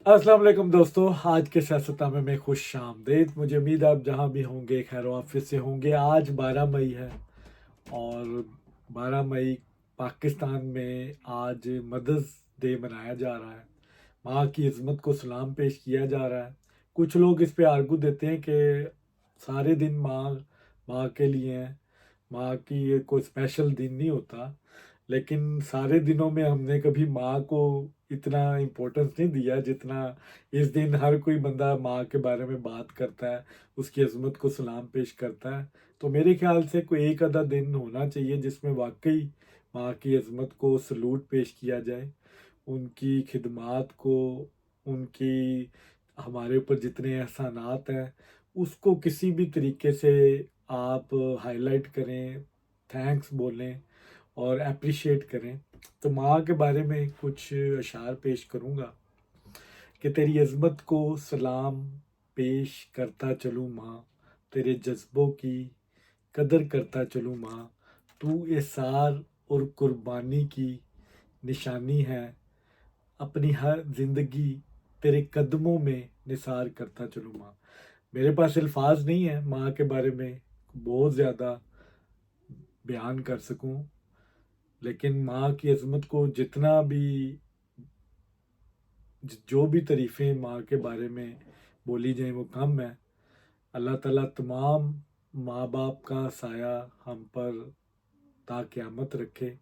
अस्सलाम वालेकुम दोस्तों, आज के सियासतनामे में खुश आमदीद। मुझे उम्मीद है आप जहाँ भी होंगे खैर वाफिस से होंगे। आज 12 मई है और 12 मई पाकिस्तान में आज मदर्स डे मनाया जा रहा है। माँ की इज़्ज़त को सलाम पेश किया जा रहा है। कुछ लोग इस पे आर्गू देते हैं कि सारे दिन माँ माँ के लिए हैं, माँ की ये कोई स्पेशल दिन नहीं होता। लेकिन सारे दिनों में हमने कभी माँ को इतना इम्पोर्टेंस नहीं दिया जितना इस दिन हर कोई बंदा माँ के बारे में बात करता है, उसकी अज़मत को सलाम पेश करता है। तो मेरे ख्याल से कोई एक आधा दिन होना चाहिए जिसमें वाकई माँ की अज़मत को सलूट पेश किया जाए, उनकी खिदमात को, उनकी हमारे ऊपर जितने एहसानात हैं उसको किसी भी तरीके से आप हाईलाइट करें, थैंक्स बोलें और अप्रिशिएट करें। तो माँ के बारे में कुछ अशार पेश करूँगा कि तेरी अज़मत को सलाम पेश करता चलूँ माँ, तेरे जज्बों की कदर करता चलूँ माँ, तू एसार और कुर्बानी की निशानी है, अपनी हर जिंदगी तेरे कदमों में निसार करता चलूँ माँ। मेरे पास अल्फाज नहीं है माँ के बारे में बहुत ज़्यादा बयान कर सकूं, लेकिन माँ की अज़मत को जितना भी जो भी तारीफ़ें माँ के बारे में बोली जाएं वो कम है। अल्लाह ताला तमाम माँ बाप का साया हम पर ता क़यामत रखे।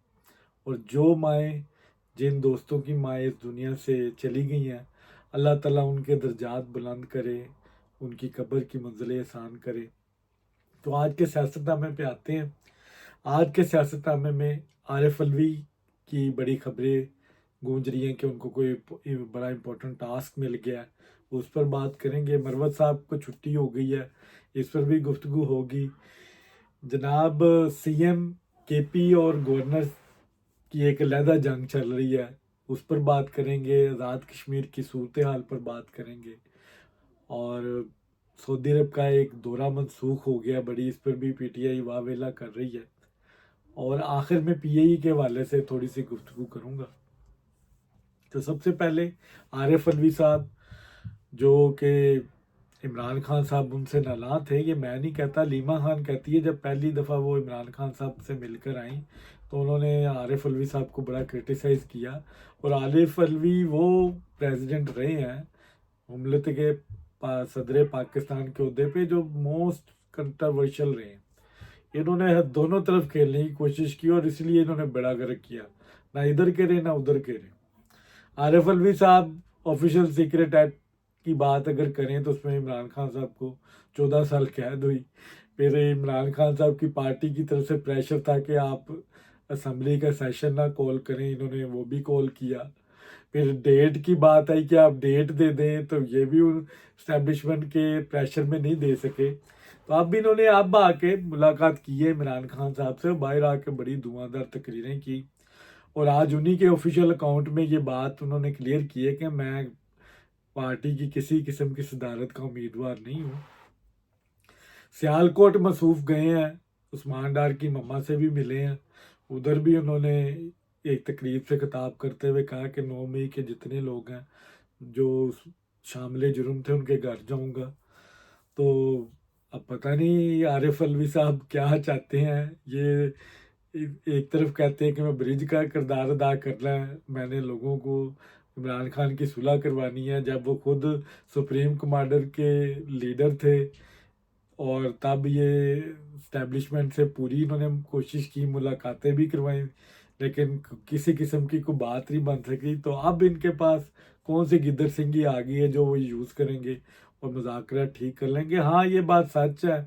और जो माएँ, जिन दोस्तों की माएँ इस दुनिया से चली गई हैं, अल्लाह ताला उनके दर्जात बुलंद करे, उनकी कब्र की मंजिलें आसान करे। तो आज के सियासतनामे पे आते हैं। आज के सियासतनामे में आरिफ अलवी की बड़ी खबरें गूंज रही हैं कि उनको कोई बड़ा इंपॉर्टेंट टास्क मिल गया है, उस पर बात करेंगे। मरवत साहब को छुट्टी हो गई है, इस पर भी गुफ्तगू होगी। जनाब सीएम केपी और गवर्नर की एक अलहदा जंग चल रही है, उस पर बात करेंगे। आज़ाद कश्मीर की सूरत हाल पर बात करेंगे और सऊदी अरब का एक दौरा मनसूख हो गया बड़ी, इस पर भी पीटीआई वावेला कर रही है। और आखिर में पीएई के हवाले से थोड़ी सी गुफ्तगू करूँगा। तो सबसे पहले आरिफ अलवी साहब, जो कि इमरान खान साहब उनसे नाराज़ थे, ये मैं नहीं कहता, लीमा खान कहती है। जब पहली दफ़ा वो इमरान खान साहब से मिलकर आई तो उन्होंने आरिफ अलवी साहब को बड़ा क्रिटिसाइज़ किया। और आरिफ अलवी वो प्रेसिडेंट रहे हैं मुमलत के सदर पाकिस्तान के अहदे पे जो मोस्ट कंट्रोवर्शियल रहे हैं। इन्होंने दोनों तरफ खेलने की कोशिश की और इसलिए इन्होंने बड़ा गर्क किया, ना इधर के रहे ना उधर के रहे। आरिफ अलवी साहब ऑफिशियल सीक्रेट एक्ट की बात अगर करें तो उसमें इमरान खान साहब को 14 साल कैद हुई। फिर इमरान खान साहब की पार्टी की तरफ से प्रेशर था कि आप असम्बली का सेशन ना कॉल करें, इन्होंने वो भी कॉल किया। फिर डेट की बात आई कि आप डेट दे दें, तो ये भी उन इस्टेब्लिशमेंट के प्रेशर में नहीं दे सके। तो अब इन्होंने अब आके मुलाकात की है इमरान खान साहब से, बाहर आके बड़ी धुआंधार तकरीरें की। और आज उन्हीं के ऑफिशियल अकाउंट में ये बात उन्होंने क्लियर की है कि मैं पार्टी की किसी किस्म की सदारत का उम्मीदवार नहीं हूँ। सियालकोट मसूफ गए हैं, उस्मान डार की मम्मा से भी मिले हैं। उधर भी उन्होंने एक तकरीब से खिताब करते हुए कहा कि 9 मई के जितने लोग हैं जो शामिल जुर्म थे उनके घर जाऊंगा। तो अब पता नहीं आरिफ अलवी साहब क्या चाहते हैं। ये एक तरफ कहते हैं कि मैं ब्रिज का किरदार अदा करना है, मैंने लोगों को इमरान खान की सुलह करवानी है, जब वो खुद सुप्रीम कमांडर के लीडर थे। और तब ये इस्टेब्लिशमेंट से पूरी इन्होंने कोशिश की, मुलाकातें भी करवाई, लेकिन किसी किस्म की कोई बात नहीं बन सकी। तो अब इनके पास कौन सी गिद्दर सिंगी आ गई है जो वो यूज़ करेंगे और मुज़ाकरा ठीक कर लेंगे। हाँ, ये बात सच है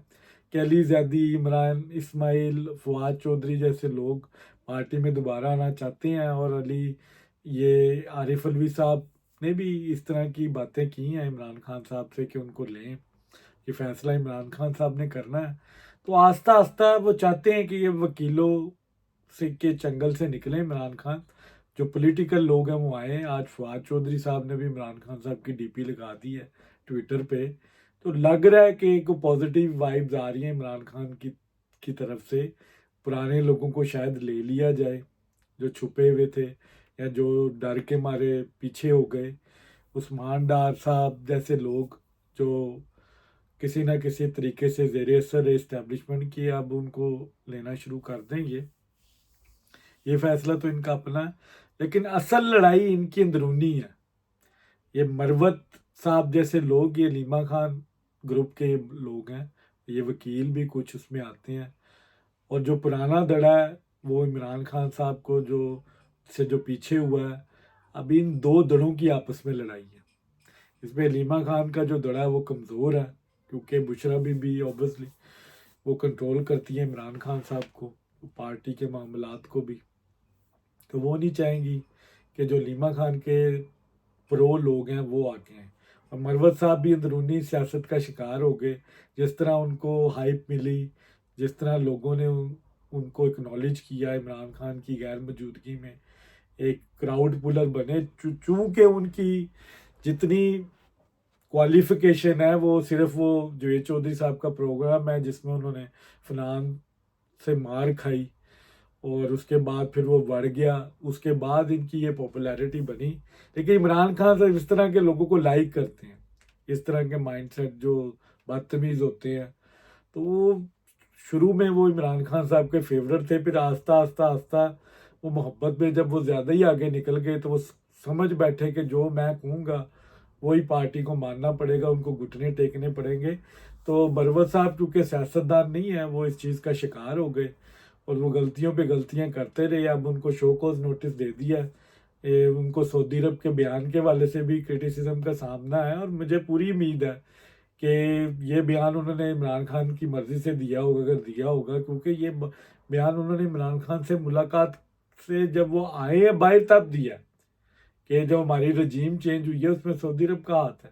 कि अली जैदी, इमरान इस्माइल, फवाद चौधरी जैसे लोग पार्टी में दोबारा आना चाहते हैं। और अली ये आरिफ अलवी साहब ने भी इस तरह की बातें की हैं इमरान खान साहब से कि उनको लें, ये फैसला इमरान खान साहब ने करना है। तो आस्ता आस्ता वो चाहते हैं कि ये वकीलों से के चंगल से निकले इमरान खान, जो पॉलिटिकल लोग हैं वो आए। आज फवाद चौधरी साहब ने भी इमरान खान साहब की डीपी लगा दी है ट्विटर पे। तो लग रहा है कि एक पॉजिटिव वाइब्स आ रही हैं इमरान खान की तरफ से। पुराने लोगों को शायद ले लिया जाए जो छुपे हुए थे या जो डर के मारे पीछे हो गए, उस्मान डार साहब जैसे लोग जो किसी ना किसी तरीके से ज़ेर असर इस्टेब्लिशमेंट की, अब उनको लेना शुरू कर देंगे। ये फैसला तो इनका अपना है, लेकिन असल लड़ाई इनकी अंदरूनी है। ये मरवत साहब जैसे लोग, ये लीमा खान ग्रुप के लोग हैं, ये वकील भी कुछ उसमें आते हैं, और जो पुराना दड़ा है वो इमरान खान साहब को जो पीछे हुआ है। अभी इन दो दड़ों की आपस में लड़ाई है। इसमें लीमा खान का जो दड़ा है वो कमज़ोर है, क्योंकि बुशरा बीबी ऑब्वियसली वो कंट्रोल करती है इमरान खान साहब को, पार्टी के मामलात को भी। तो वो नहीं चाहेंगी कि जो लीमा खान के प्रो लोग हैं वो आगे हैं। और मरवत साहब भी अंदरूनी सियासत का शिकार हो गए। जिस तरह उनको हाइप मिली, जिस तरह लोगों ने उनको एक्नॉलेज किया इमरान खान की गैर मौजूदगी में, एक क्राउड पुलर बने। चूँकि उनकी जितनी क्वालिफिकेशन है वो सिर्फ वो जुवेद चौधरी साहब का प्रोग्राम है जिसमें उन्होंने फनान से मार खाई, और उसके बाद फिर वो बढ़ गया, उसके बाद इनकी ये पॉपुलैरिटी बनी। लेकिन इमरान खान साहब इस तरह के लोगों को लाइक करते हैं, इस तरह के माइंडसेट जो बदतमीज़ होते हैं। तो वो शुरू में वो इमरान खान साहब के फेवरेट थे, फिर आस्ता आस्ता आस्ता वो मोहब्बत में जब वो ज़्यादा ही आगे निकल गए तो वो समझ बैठे कि जो मैं कहूँगा वही पार्टी को मानना पड़ेगा, उनको घुटने टेकने पड़ेंगे। तो बरवत साहब चूँकि सियासतदान नहीं है, वो इस चीज़ का शिकार हो गए और वो गलतियों पे गलतियां करते रहे। अब उनको शो कॉज नोटिस दे दिया। उनको सऊदी अरब के बयान के वाले से भी क्रिटिसिज्म का सामना है, और मुझे पूरी उम्मीद है कि ये बयान उन्होंने इमरान खान की मर्ज़ी से दिया होगा, अगर दिया होगा, क्योंकि ये बयान उन्होंने इमरान खान से मुलाकात से जब वो आए हैं बाहर तब दिया कि जो हमारी रजीम चेंज हुई है उसमें सऊदी अरब का हाथ है।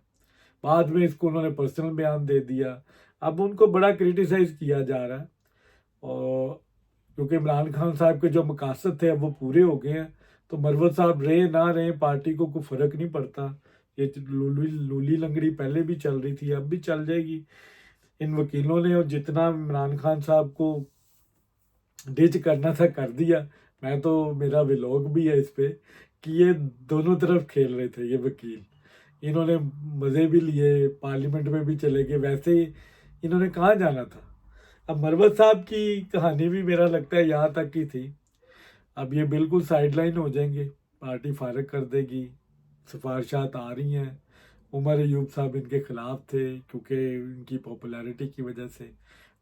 बाद में इसको उन्होंने पर्सनल बयान दे दिया। अब उनको बड़ा क्रिटिसाइज़ किया जा रहा है, और क्योंकि इमरान खान साहब के जो मकासद थे अब वो पूरे हो गए हैं। तो मरवत साहब रहे ना रहे पार्टी को कोई फ़र्क नहीं पड़ता। ये लूली लंगड़ी पहले भी चल रही थी, अब भी चल जाएगी। इन वकीलों ने और जितना इमरान खान साहब को डिच करना था कर दिया। मैं तो, मेरा व्लॉग भी है इस पे कि ये दोनों तरफ खेल रहे थे ये वकील। इन्होंने मज़े भी लिए, पार्लियामेंट में भी चले गए, वैसे ही इन्होंने कहाँ जाना था। अब मरवत साहब की कहानी भी मेरा लगता है यहाँ तक की थी। अब ये बिल्कुल साइडलाइन हो जाएंगे, पार्टी फारग कर देगी। सिफारिशात आ रही हैं। उमर अयूब साहब इनके खिलाफ थे क्योंकि इनकी पॉपुलैरिटी की वजह से।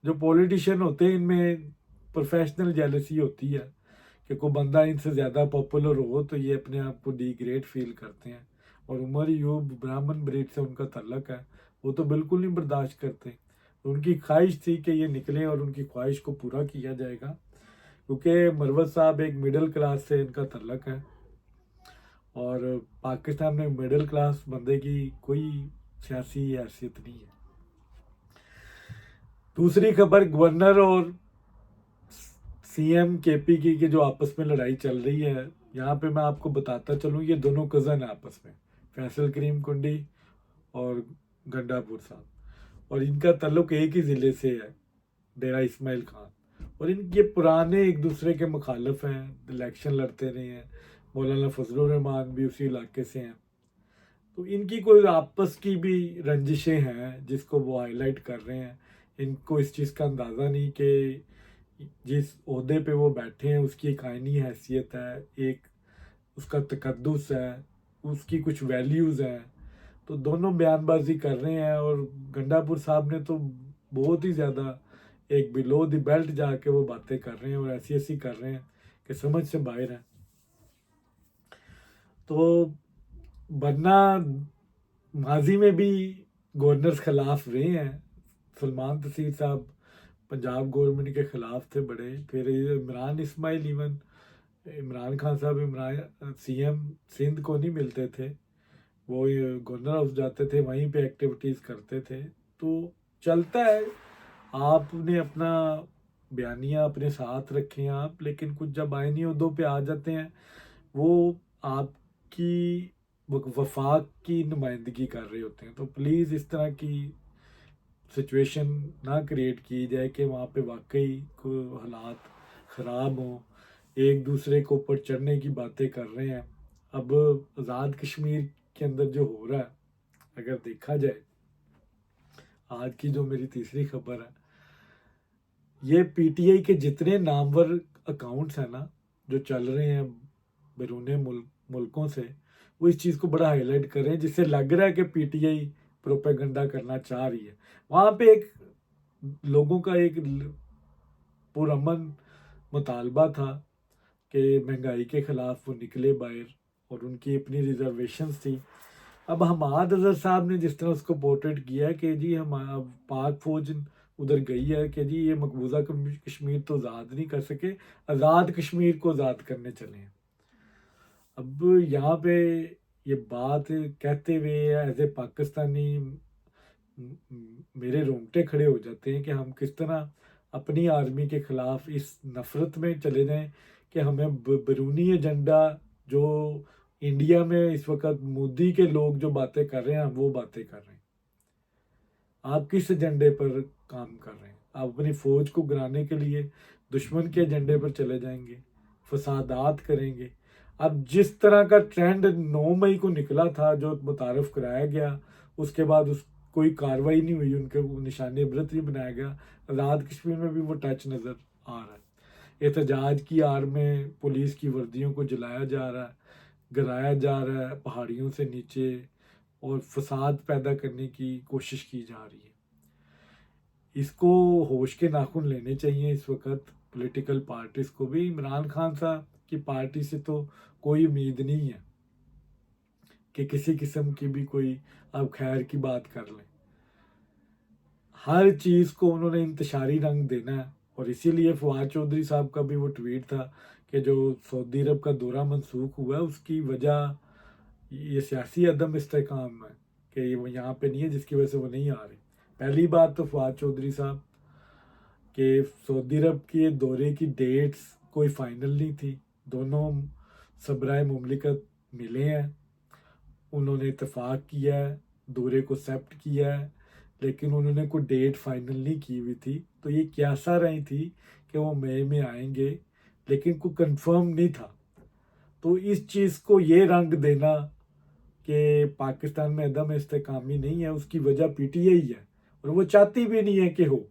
जो पॉलिटिशियन होते हैं इनमें प्रोफेशनल जेलसी होती है कि कोई बंदा इनसे ज़्यादा पॉपुलर हो तो ये अपने आप को डिग्रेड फील करते हैं। और उमर अयूब ब्राह्मण ब्रीड से उनका तल्लक है, वो तो बिल्कुल नहीं बर्दाश्त करते। उनकी ख्वाहिश थी कि ये निकले और उनकी ख्वाहिश को पूरा किया जाएगा, क्योंकि मरवत साहब एक मिडिल क्लास से इनका तल्लक है, और पाकिस्तान में मिडिल क्लास बंदे की कोई सियासी हैसियत नहीं है। दूसरी खबर, गवर्नर और सीएम केपी की जो आपस में लड़ाई चल रही है, यहाँ पे मैं आपको बताता चलूँ, ये दोनों कज़न है आपस में, फैसल करीम कुंडी और गंडापुर साहब, और इनका ताल्लुक एक ही ज़िले से है, डेरा इस्माइल खान। और इनके पुराने एक दूसरे के मुखालिफ हैं, इलेक्शन लड़ते रहे हैं। मौलाना फजलुर रहमान भी उसी इलाके से हैं। तो इनकी कोई आपस की भी रंजिशें हैं जिसको वो हाईलाइट कर रहे हैं। इनको इस चीज़ का अंदाज़ा नहीं कि जिस ओहदे पे वो बैठे हैं उसकी एक आइनी हैसियत है, एक उसका तकद्दुस है, उसकी कुछ वैल्यूज़ हैं। तो दोनों बयानबाजी कर रहे हैं, और गंडापुर साहब ने तो बहुत ही ज़्यादा एक बिलो द बेल्ट जाके वो बातें कर रहे हैं, और ऐसी ऐसी कर रहे हैं कि समझ से बाहर है। तो वरना माजी में भी गवर्नर्स खिलाफ रहे हैं। सलमान तसीर साहब पंजाब गवर्नमेंट के ख़िलाफ़ थे बड़े, फिर इमरान इस्माइल, इवन इमरान खान साहब इमरान सीएम सिंध को नहीं मिलते थे, वो गवर्नर हाउस जाते थे, वहीं पे एक्टिविटीज़ करते थे। तो चलता है, आपने अपना बयानिया अपने साथ रखें आप, लेकिन कुछ जब आईनी उहदों पे आ जाते हैं वो आपकी वफाक की नुमाइंदगी कर रहे होते हैं। तो प्लीज़ इस तरह की सिचुएशन ना क्रिएट की जाए कि वहाँ पे वाकई कोई हालात ख़राब हों, एक दूसरे को ऊपर चढ़ने की बातें कर रहे हैं। अब आज़ाद कश्मीर के अंदर जो हो रहा है, अगर देखा जाए, आज की जो मेरी तीसरी खबर है, ये पीटीआई के जितने नामवर अकाउंट्स हैं ना जो चल रहे हैं बैरून मुल्कों से, वो इस चीज़ को बड़ा हाईलाइट कर रहे हैं, जिससे लग रहा है कि पीटीआई प्रोपेगेंडा करना चाह रही है। वहाँ पे एक लोगों का एक पुरअमन मुतालबा था कि महंगाई के खिलाफ वो निकले बाहर, और उनकी अपनी रिजर्वेशंस थी। अब हमाद अजहर साहब ने जिस तरह उसको पोर्ट्रेट किया है कि जी हम पाक फौज उधर गई है कि जी ये मकबूजा कश्मीर तो आज़ाद नहीं कर सके, आज़ाद कश्मीर को आज़ाद करने चले हैं। अब यहाँ पे ये बात कहते हुए एज ए पाकिस्तानी मेरे रोंगटे खड़े हो जाते हैं कि हम किस तरह अपनी आर्मी के खिलाफ इस नफरत में चले जाएं कि हमें बैरूनी एजेंडा जो इंडिया में इस वक्त मोदी के लोग जो बातें कर रहे हैं, हम वो बातें कर रहे हैं। आप किस एजेंडे पर काम कर रहे हैं? आप अपनी फौज को गिराने के लिए दुश्मन के एजेंडे पर चले जाएंगे, फसादात करेंगे। अब जिस तरह का ट्रेंड 9 मई को निकला था, जो मुतारफ़ कराया गया, उसके बाद उस कोई कार्रवाई नहीं हुई, उनके निशाने इबरत नहीं बनाया गया। आज़ाद कश्मीर में भी वो टच नज़र आ रहा है। एहतजाज की आड़ में पुलिस की वर्दियों को जलाया जा रहा है, गिराया जा रहा है पहाड़ियों से नीचे, और फसाद पैदा करने की कोशिश की जा रही है। इसको होश के नाखून लेने चाहिए इस वक्त पॉलिटिकल पार्टीज को भी। इमरान खान साहब की पार्टी से तो कोई उम्मीद नहीं है कि किसी किस्म की भी कोई अब खैर की बात कर लें। हर चीज़ को उन्होंने इंतशारी रंग देना है, और इसीलिए फवाद चौधरी साहब का भी वो ट्वीट था कि जो सऊदी अरब का दौरा मनसूख हुआ है, उसकी वजह ये सियासी अदम इस्तेकाम है कि वो यहाँ पे नहीं है, जिसकी वजह से वो नहीं आ रही। पहली बात तो फवाद चौधरी साहब के सऊदी अरब के दौरे की डेट्स कोई फाइनल नहीं थी। दोनों सबराए मुमलिकत मिले हैं, उन्होंने इतफाक़ किया है, दौरे को एक्सेप्ट किया है, लेकिन उन्होंने कोई डेट फाइनल नहीं की हुई थी। तो ये क्यासा रही थी कि वो मई में आएंगे, लेकिन कोई कंफर्म नहीं था। तो इस चीज़ को ये रंग देना कि पाकिस्तान में अदम इस्तेकामी नहीं है, उसकी वजह पीटीआई है, और वो चाहती भी नहीं है कि हो।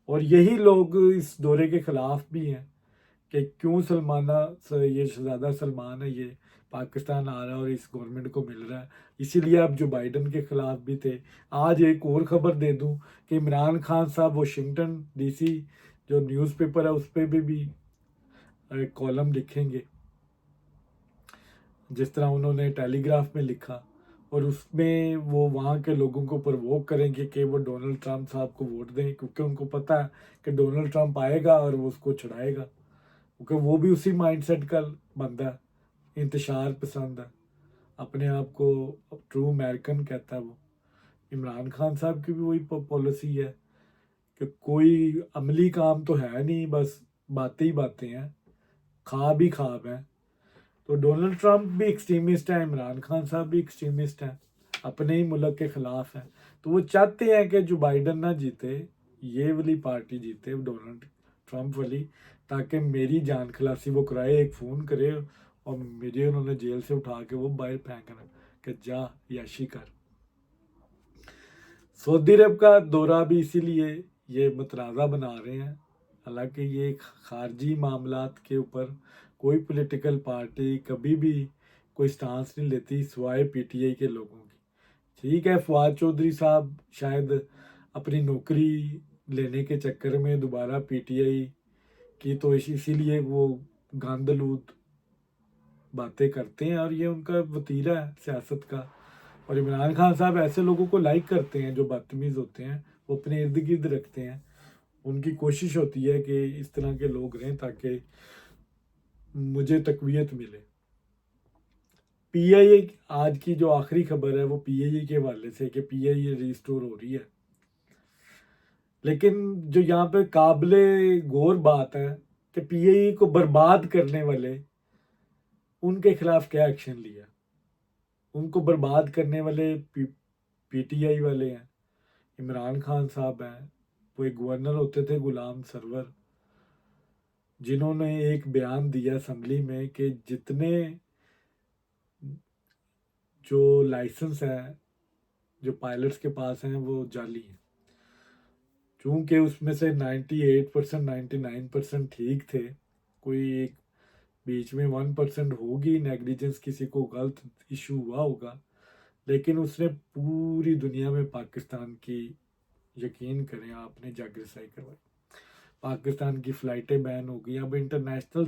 और यही लोग इस दौरे के ख़िलाफ़ भी हैं कि क्यों ये शहज़ादा सलमान है, ये पाकिस्तान आ रहा है और इस गवर्नमेंट को मिल रहा है। इसीलिए अब जो बाइडन के ख़िलाफ़ भी थे। आज एक और ख़बर दे दूं कि इमरान खान साहब वाशिंगटन डीसी जो न्यूज़पेपर है उस पर भी एक कॉलम लिखेंगे, जिस तरह उन्होंने टेलीग्राफ में लिखा, और उसमें वो वहाँ के लोगों को प्रवोक करेंगे कि वो डोनाल्ड ट्रंप साहब को वोट दें, क्योंकि उनको पता है कि डोनाल्ड ट्रंप आएगा और वो उसको छुड़ाएगा, क्योंकि वो भी उसी माइंडसेट का बंदा है, इंतशार पसंद है, अपने आप को ट्रू अमेरिकन कहता है वो। इमरान खान साहब की भी वही पॉलिसी है कि कोई अमली काम तो है नहीं, बस बातें ही बातें हैं, ख्वाब ही ख्वाब हैं। तो डोनाल्ड ट्रंप भी एक्सट्रीमिस्ट है, इमरान खान साहब भी एक्सट्रीमिस्ट हैं, अपने ही मुल्क के ख़िलाफ़ हैं। तो वो चाहते हैं कि जो बाइडन ना जीते, ये वाली पार्टी जीते, डोनाल्ड ट्रंप वाली, ताकि मेरी जान खलासी वो कराए, एक फ़ोन करे और मुझे उन्होंने जेल से उठा के वो बाहर फेंकना कि जा याशी कर। सऊदी अरब का दौरा भी इसीलिए ये मतनाज़ा बना रहे हैं। हालांकि ये खारजी मामलात के ऊपर कोई पॉलिटिकल पार्टी कभी भी कोई स्टांस नहीं लेती सिवाय पीटीआई के लोगों की। ठीक है, फवाद चौधरी साहब शायद अपनी नौकरी लेने के चक्कर में दोबारा पीटीआई की, तो इसीलिए वो गांदलूद बातें करते हैं, और ये उनका वतीरा है सियासत का। और इमरान खान साहब ऐसे लोगों को लाइक करते हैं जो बदतमीज़ होते हैं, वो अपने इर्द गिर्द रखते हैं। उनकी कोशिश होती है कि इस तरह के लोग रहें ताकि मुझे तकवीयत मिले। पीआईए आज की जो आखिरी खबर है वो पीआईए के हवाले से कि पीआईए रिस्टोर हो रही है, लेकिन जो यहाँ पे काबिले गौर बात है कि पीआईए को बर्बाद करने वाले उनके खिलाफ क्या एक्शन लिया। उनको बर्बाद करने वाले पीटीआई वाले हैं, इमरान खान साहब हैं। वो एक गवर्नर होते थे गुलाम सरवर, जिन्होंने एक बयान दिया असम्बली में कि जितने जो लाइसेंस है जो पायलट्स के पास हैं वो जाली है। चूंकि उसमें से 98% 99% ठीक थे, कोई एक बीच में 1% होगी नेग्लिजेंस, किसी को गलत इशू हुआ होगा, लेकिन उसने पूरी दुनिया में पाकिस्तान की, यकीन करें आपने, जागृताई करवाई। पाकिस्तान की फ़्लाइटें बैन हो गई। अब इंटरनेशनल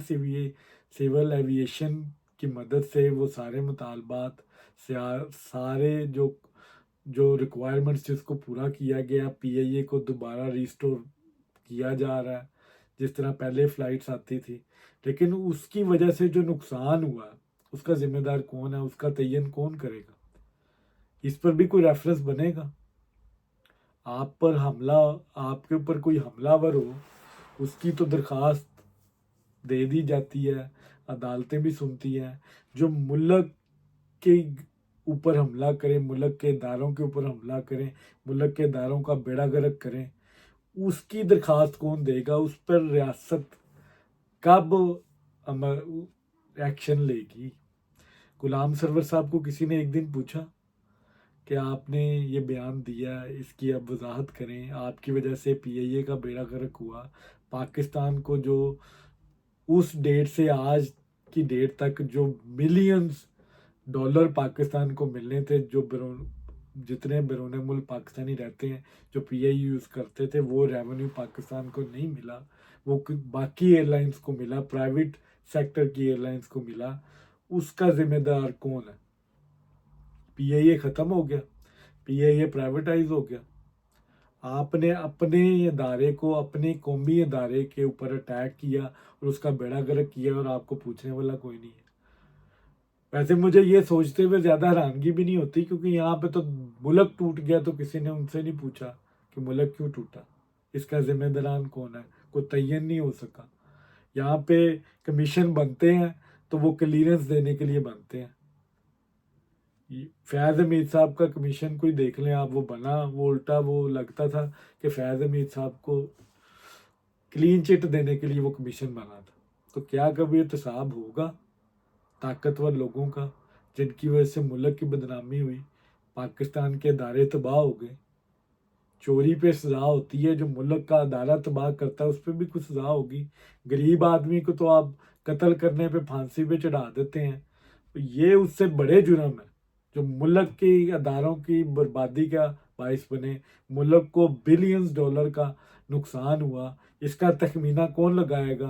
सिविल एविएशन की मदद से वो सारे मुतालबात, सारे जो जो रिक्वायरमेंट्स जिसको पूरा किया गया, पीआईए को दोबारा रिस्टोर किया जा रहा है जिस तरह पहले फ़्लाइट्स आती थी। लेकिन उसकी वजह से जो नुकसान हुआ उसका जिम्मेदार कौन है, उसका तयन कौन करेगा? इस पर भी कोई रेफरेंस बनेगा? आप पर हमला, आपके ऊपर कोई हमलावर हो, उसकी तो दरखास्त दे दी जाती है, अदालतें भी सुनती हैं। जो मुल्क के ऊपर हमला करें, मुल्क के इदारों के ऊपर हमला करें, मुल्क के इदारों का बेड़ा गर्क करें, उसकी दरखास्त कौन देगा? उस पर रियासत कब एक्शन लेगी? गुलाम सरवर साहब को किसी ने एक दिन पूछा कि आपने ये बयान दिया, इसकी अब वजाहत करें, आपकी वजह से पीआईए का बेड़ा गर्क हुआ, पाकिस्तान को जो उस डेट से आज की डेट तक जो मिलियंस डॉलर पाकिस्तान को मिलने थे, जो जितने बैरून मुल्क पाकिस्तानी रहते हैं जो पीआई यूज़ करते थे, वो रेवेन्यू पाकिस्तान को नहीं मिला, वो बाकी एयरलाइंस को मिला, प्राइवेट सेक्टर की एयरलाइंस को मिला। उसका जिम्मेदार कौन है? पीआईए ख़त्म हो गया, पीआईए प्राइवेटाइज हो गया। आपने अपने इदारे को, अपने कौमी इदारे के ऊपर अटैक किया और उसका बेड़ा गर्क किया, और आपको पूछने वाला कोई नहीं है। वैसे मुझे ये सोचते हुए ज़्यादा हैरानगी भी नहीं होती, क्योंकि यहाँ पे तो मुल्क टूट गया तो किसी ने उनसे नहीं पूछा कि मुल्क क्यों टूटा, इसका जिम्मेदारान कौन है, कोई तयन नहीं हो सका। यहाँ पे कमीशन बनते हैं तो वो क्लियरेंस देने के लिए बनते हैं। फैज़ हमीद साहब का कमीशन कोई देख लें आप, वो बना, वो उल्टा वो लगता था कि फैज़ हमीद साहब को क्लीन चिट देने के लिए वो कमीशन बना था। तो क्या कभी एहतसाब होगा ताकतवर लोगों का, जिनकी वजह से मुल्क की बदनामी हुई, पाकिस्तान के अदारे तबाह हो गए? चोरी पे सज़ा होती है, जो मुल्क का अदारा तबाह करता है उस पर भी कुछ सज़ा होगी। गरीब आदमी को तो आप कत्ल करने पे, फांसी पे चढ़ा देते हैं, तो ये उससे बड़े जुर्म है जो मुल्क के अदारों की बर्बादी का बायस बने, मुल्क को बिलियंस डॉलर का नुकसान हुआ। इसका तखमीना कौन लगाएगा?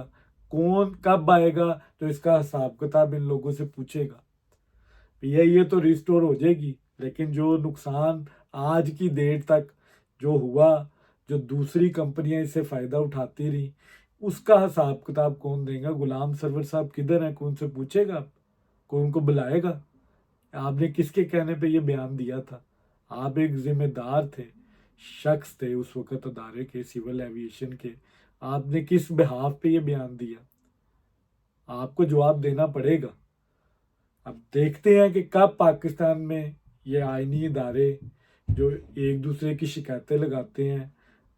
कौन कब आएगा तो इसका हिसाब किताब इन लोगों से पूछेगा? पीआईए तो रिस्टोर हो जाएगी, लेकिन जो नुकसान आज की डेट तक जो हुआ, जो दूसरी कंपनियां इससे फ़ायदा उठाती रही, उसका हिसाब किताब कौन देगा? गुलाम सरवर साहब किधर हैं? कौन से पूछेगा? कौन को बुलाएगा? आपने किसके कहने पे ये बयान दिया था? आप एक जिम्मेदार थे, शख्स थे उस वक्त अदारे के, सिविल एविएशन के। आपने किस बिहाफ पे ये बयान दिया? आपको जवाब देना पड़ेगा। अब देखते हैं कि कब पाकिस्तान में ये आईनी इदारे जो एक दूसरे की शिकायतें लगाते हैं,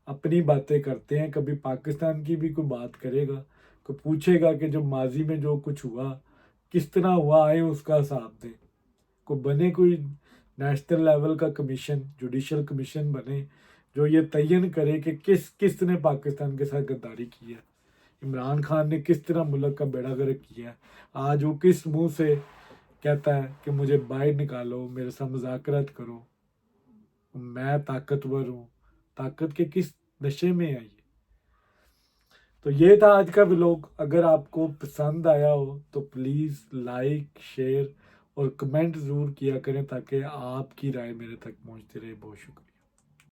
अपनी बातें करते हैं, कभी पाकिस्तान की भी कोई बात करेगा, कोई पूछेगा कि जो माजी में जो कुछ हुआ किस तरह हुआ, आए उसका हिसाब दें। को बने कोई नेशनल लेवल का कमीशन, जुडिशल कमीशन बने, जो ये तयन करे कि किसने पाकिस्तान के साथ गद्दारी की है, इमरान खान ने किस तरह मुल्क का बेड़ा गर्क किया है। आज वो किस मुंह से कहता है कि मुझे बाहर निकालो, मेरे साथ मुज़ाकरात करो, मैं ताकतवर हूँ। ताकत के किस नशे में है ये? तो ये था आज का व्लॉग। अगर आपको पसंद आया हो तो प्लीज़ लाइक, शेयर और कमेंट ज़रूर किया करें, ताकि आपकी राय मेरे तक पहुंचती रहे। बहुत शुक्रिया।